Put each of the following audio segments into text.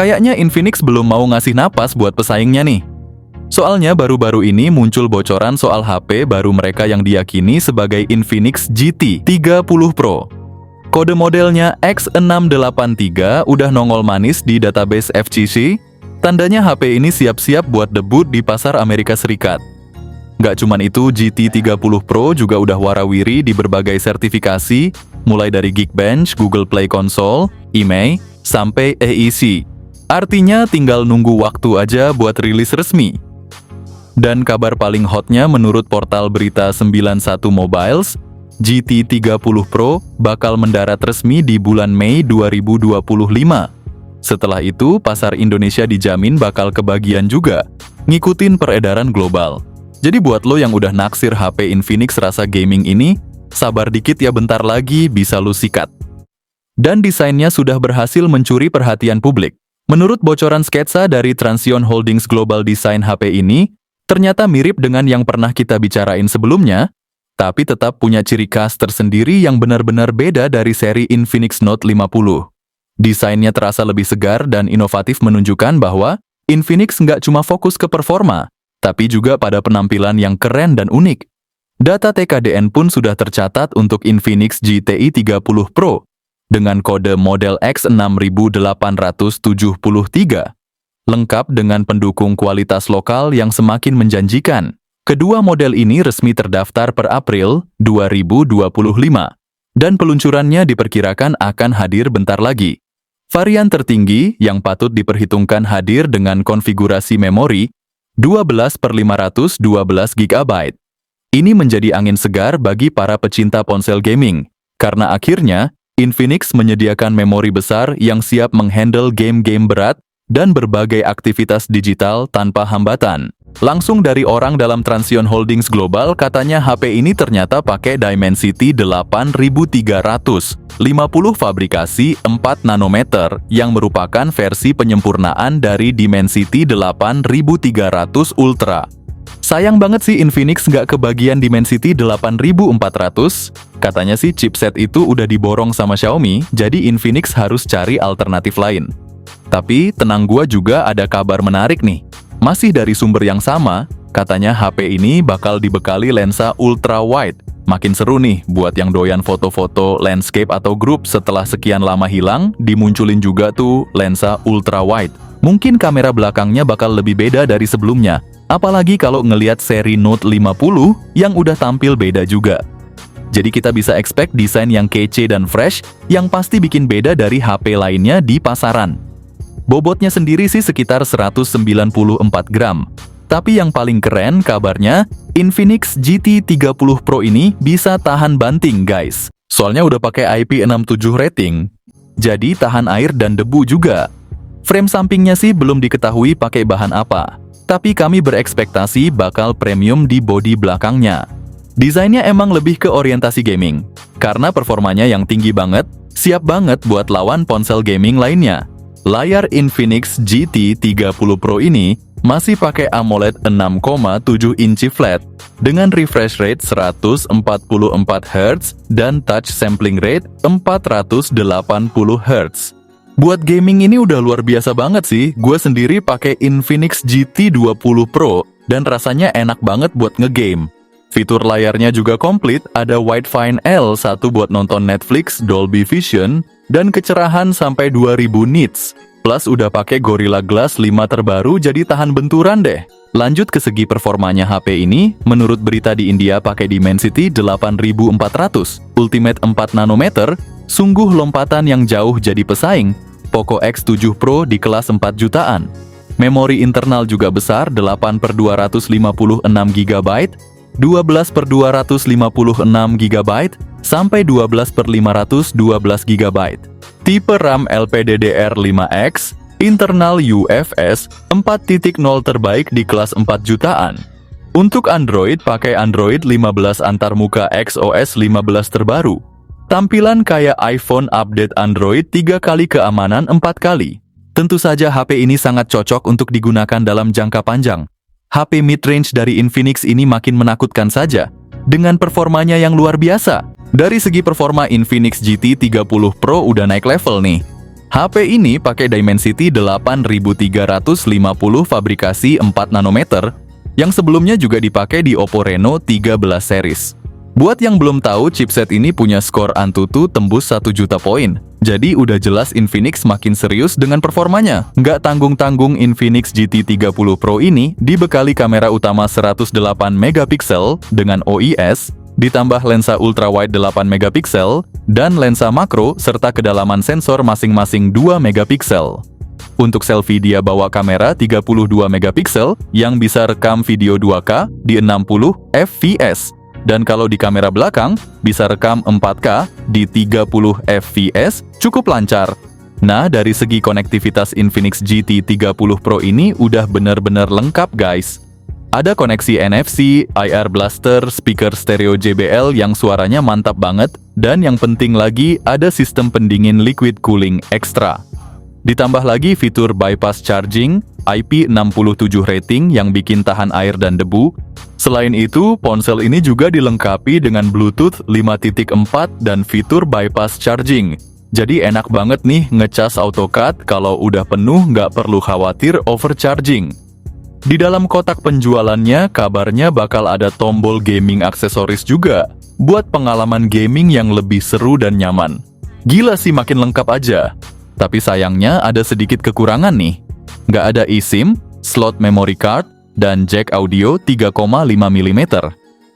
Kayaknya Infinix belum mau ngasih napas buat pesaingnya nih. Soalnya baru-baru ini muncul bocoran soal HP baru mereka yang diyakini sebagai Infinix GT 30 Pro. Kode modelnya X683 udah nongol manis di database FCC, tandanya HP ini siap-siap buat debut di pasar Amerika Serikat. Nggak cuman itu, GT 30 Pro juga udah warawiri di berbagai sertifikasi, mulai dari Geekbench, Google Play Console, IMEI, sampai AEC. Artinya tinggal nunggu waktu aja buat rilis resmi. Dan kabar paling hotnya menurut portal berita 91 Mobiles, GT 30 Pro bakal mendarat resmi di bulan Mei 2025. Setelah itu, pasar Indonesia dijamin bakal kebagian juga, ngikutin peredaran global. Jadi buat lo yang udah naksir HP Infinix rasa gaming ini, sabar dikit ya, bentar lagi bisa lo sikat. Dan desainnya sudah berhasil mencuri perhatian publik. Menurut bocoran sketsa dari Transsion Holdings Global Design HP ini, ternyata mirip dengan yang pernah kita bicarain sebelumnya, tapi tetap punya ciri khas tersendiri yang benar-benar beda dari seri Infinix Note 50. Desainnya terasa lebih segar dan inovatif, menunjukkan bahwa Infinix nggak cuma fokus ke performa, tapi juga pada penampilan yang keren dan unik. Data TKDN pun sudah tercatat untuk Infinix GTI 30 Pro, dengan kode model X6873. Lengkap dengan pendukung kualitas lokal yang semakin menjanjikan. Kedua model ini resmi terdaftar per April 2025, dan peluncurannya diperkirakan akan hadir bentar lagi. Varian tertinggi yang patut diperhitungkan hadir dengan konfigurasi memori 12/512 GB. Ini menjadi angin segar bagi para pecinta ponsel gaming, karena akhirnya Infinix menyediakan memori besar yang siap menghandle game-game berat dan berbagai aktivitas digital tanpa hambatan. Langsung dari orang dalam Transsion Holdings Global, katanya HP ini ternyata pakai Dimensity 8350 fabrikasi 4 nanometer yang merupakan versi penyempurnaan dari Dimensity 8300 Ultra. Sayang banget sih Infinix nggak kebagian Dimensity 8400. Katanya sih chipset itu udah diborong sama Xiaomi, jadi Infinix harus cari alternatif lain. Tapi tenang, gua juga ada kabar menarik nih. Masih dari sumber yang sama, katanya HP ini bakal dibekali lensa ultra wide. Makin seru nih buat yang doyan foto-foto landscape atau grup. Setelah sekian lama hilang, dimunculin juga tuh lensa ultra wide. Mungkin kamera belakangnya bakal lebih beda dari sebelumnya. Apalagi kalau ngelihat seri Note 50 yang udah tampil beda juga. Jadi kita bisa expect desain yang kece dan fresh, yang pasti bikin beda dari HP lainnya di pasaran. Bobotnya sendiri sih sekitar 194 gram. Tapi yang paling keren kabarnya, Infinix GT 30 Pro ini bisa tahan banting guys. Soalnya udah pakai IP67 rating. Jadi tahan air dan debu juga. Frame sampingnya sih belum diketahui pakai bahan apa. Tapi kami berekspektasi bakal premium di bodi belakangnya. Desainnya emang lebih ke orientasi gaming. Karena performanya yang tinggi banget, siap banget buat lawan ponsel gaming lainnya. Layar Infinix GT 30 Pro ini masih pakai AMOLED 6,7 inci flat dengan refresh rate 144 Hz dan touch sampling rate 480 Hz. Buat gaming ini udah luar biasa banget sih. Gue sendiri pakai Infinix GT 20 Pro dan rasanya enak banget buat ngegame. Fitur layarnya juga komplit, ada Widefine L1 buat nonton Netflix, Dolby Vision, dan kecerahan sampai 2000 nits. Plus udah pakai Gorilla Glass 5 terbaru, jadi tahan benturan deh. Lanjut ke segi performanya HP ini, menurut berita di India pakai Dimensity 8400, Ultimate 4 nanometer, sungguh lompatan yang jauh jadi pesaing Poco X7 Pro di kelas 4 jutaan. Memori internal juga besar, 8/256 GB, 12/256 GB, sampai 12/512 GB. Tipe RAM LPDDR5X, internal UFS 4.0 terbaik di kelas 4 jutaan. Untuk Android, pakai Android 15 antarmuka XOS 15 terbaru. Tampilan kayak iPhone, update Android 3 kali, keamanan 4 kali. Tentu saja HP ini sangat cocok untuk digunakan dalam jangka panjang. HP mid-range dari Infinix ini makin menakutkan saja, dengan performanya yang luar biasa. Dari segi performa, Infinix GT 30 Pro udah naik level nih. HP ini pakai Dimensity 8350 fabrikasi 4 nanometer, yang sebelumnya juga dipakai di Oppo Reno 13 series. Buat yang belum tahu, chipset ini punya skor Antutu tembus 1 juta poin. Jadi udah jelas Infinix makin serius dengan performanya. Nggak tanggung-tanggung, Infinix GT 30 Pro ini dibekali kamera utama 108 megapiksel dengan OIS, ditambah lensa ultrawide 8 megapiksel, dan lensa makro serta kedalaman sensor masing-masing 2 megapiksel. Untuk selfie dia bawa kamera 32 megapiksel yang bisa rekam video 2K di 60 fps. Dan kalau di kamera belakang, bisa rekam 4K di 30 fps, cukup lancar. Nah, dari segi konektivitas Infinix GT 30 Pro ini udah bener-bener lengkap guys. Ada koneksi NFC, IR Blaster, speaker stereo JBL yang suaranya mantap banget, dan yang penting lagi ada sistem pendingin liquid cooling ekstra. Ditambah lagi fitur bypass charging, IP67 rating yang bikin tahan air dan debu. Selain itu, ponsel ini juga dilengkapi dengan Bluetooth 5.4 dan fitur bypass charging. Jadi enak banget nih ngecas AutoCAD, kalau udah penuh nggak perlu khawatir overcharging. Di dalam kotak penjualannya, kabarnya bakal ada tombol gaming aksesoris juga, buat pengalaman gaming yang lebih seru dan nyaman. Gila sih, makin lengkap aja. Tapi sayangnya ada sedikit kekurangan nih. Nggak ada eSIM, slot memory card, dan jack audio 3,5 mm.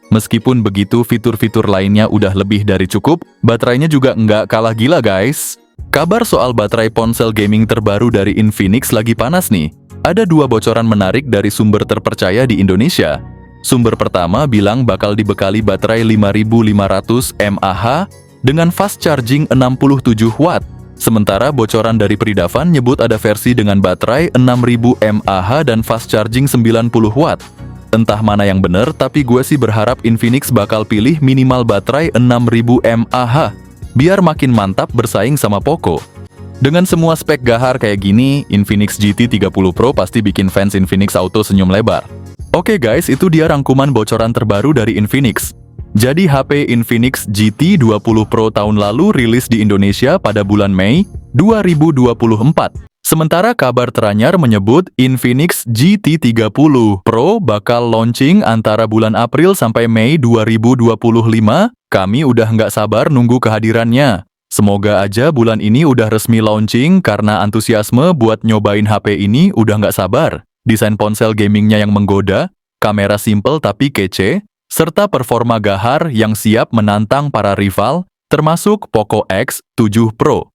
Meskipun begitu, fitur-fitur lainnya udah lebih dari cukup, baterainya juga nggak kalah gila guys. Kabar soal baterai ponsel gaming terbaru dari Infinix lagi panas nih. Ada 2 bocoran menarik dari sumber terpercaya di Indonesia. Sumber pertama bilang bakal dibekali baterai 5500 mAh dengan fast charging 67 watt. Sementara bocoran dari Pridavan nyebut ada versi dengan baterai 6000 mAh dan fast charging 90 watt. Entah mana yang bener, tapi gue sih berharap Infinix bakal pilih minimal baterai 6000 mAh, biar makin mantap bersaing sama Poco. Dengan semua spek gahar kayak gini, Infinix GT 30 Pro pasti bikin fans Infinix Auto senyum lebar. Oke guys, itu dia rangkuman bocoran terbaru dari Infinix. Jadi HP Infinix GT 20 Pro tahun lalu rilis di Indonesia pada bulan Mei 2024. Sementara kabar teranyar menyebut Infinix GT 30 Pro bakal launching antara bulan April sampai Mei 2025. Kami udah nggak sabar nunggu kehadirannya. Semoga aja bulan ini udah resmi launching, karena antusiasme buat nyobain HP ini udah nggak sabar. Desain ponsel gamingnya yang menggoda, kamera simple tapi kece, serta performa gahar yang siap menantang para rival, termasuk Poco X7 Pro.